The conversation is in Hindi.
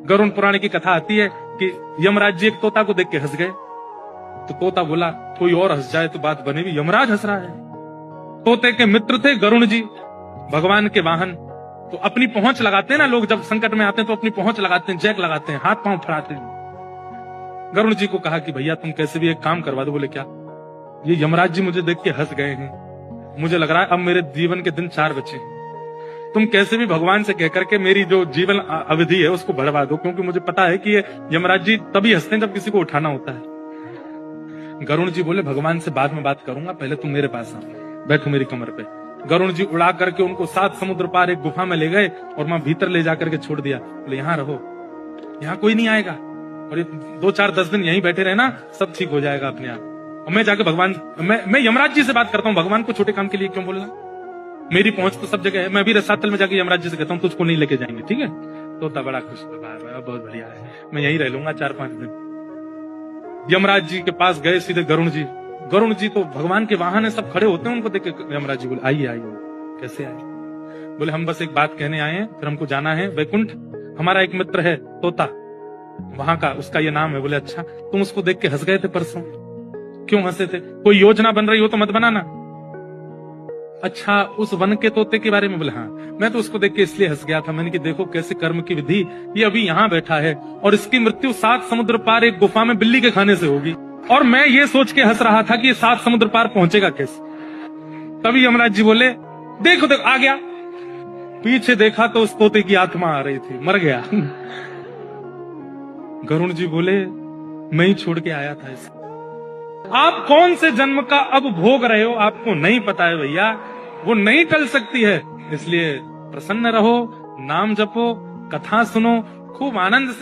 गरुड़ पुराण की कथा आती है कि यमराज जी एक तोता को देख के हंस गए। तो तोता बोला कोई और हंस जाए तो बात बनेगी, यमराज हंस रहा है। तोते के मित्र थे गरुड़ जी, भगवान के वाहन। तो अपनी पहुंच लगाते हैं ना लोग, जब संकट में आते हैं तो अपनी पहुंच लगाते हैं, जैक लगाते हैं, हाथ पांव फड़ाते हैं। गरुड़ जी को कहा कि भैया तुम कैसे भी एक काम करवा दो। बोले क्या? ये यमराज जी मुझे देख के हंस गए हैं, मुझे लग रहा है अब मेरे जीवन के दिन 4 बचे हैं। तुम कैसे भी भगवान से कहकर के मेरी जो जीवन अवधि है उसको बढ़वा दो, क्योंकि मुझे पता है कि ये यमराज जी तभी हंसते हैं जब किसी को उठाना होता है। गरुड़ जी बोले भगवान से बाद में बात करूंगा, पहले तुम मेरे पास आओ, बैठो मेरी कमर पे। गरुड़ जी उड़ा करके उनको 7 समुद्र पार एक गुफा में ले गए और वहां भीतर ले जाकर के छोड़ दिया। बोले यहाँ रहो, यहाँ कोई नहीं आएगा, और ये 2-4-10 दिन यहीं बैठे रहे ना, सब ठीक हो जाएगा अपने आप। और मैं जाके भगवान, मैं यमराज जी से बात करता हूँ, भगवान को छोटे काम के लिए क्यों बोलना? मेरी पहुंच तो सब जगह है। मैं भी रसातल में जाके यमराज जी से कहता हूँ तुझको नहीं लेके जाएंगे, ठीक है? तोता बड़ा खुश हुआ, बहुत बढ़िया है, मैं यहीं रह लूंगा 4-5 दिन। यमराज जी के पास गए सीधे गरुड़ जी। गरुड़ जी तो भगवान के वाहन है, सब खड़े होते हैं, उनको देख के यमराज जी बोले आइए आइए। कैसे आए? बोले हम बस एक बात कहने आए हैं, फिर हमको जाना है वैकुंठ। हमारा एक मित्र है तोता, वहां का, उसका ये नाम है। बोले अच्छा, तुम उसको देख के हंस गए थे परसों, क्यों हंसे थे? कोई योजना बन रही हो तो मत बनाना। अच्छा, उस वन के तोते के बारे में? बोले हाँ, मैं तो उसको देख के इसलिए हंस गया था, मैंने कि देखो कैसे कर्म की विधि, ये अभी यहाँ बैठा है और इसकी मृत्यु 7 समुद्र पार एक गुफा में बिल्ली के खाने से होगी, और मैं ये सोच के हंस रहा था कि ये 7 समुद्र पार पहुंचेगा कैसे। तभी यमराज जी बोले देखो देखो आ गया। पीछे देखा तो उस तोते की आत्मा आ रही थी, मर गया। गरुड़ जी बोले मैं ही छोड़ के आया था इसे। आप कौन से जन्म का अब भोग रहे हो आपको नहीं पता है भैया, वो नहीं टल सकती है। इसलिए प्रसन्न रहो, नाम जपो, कथा सुनो, खूब आनंद से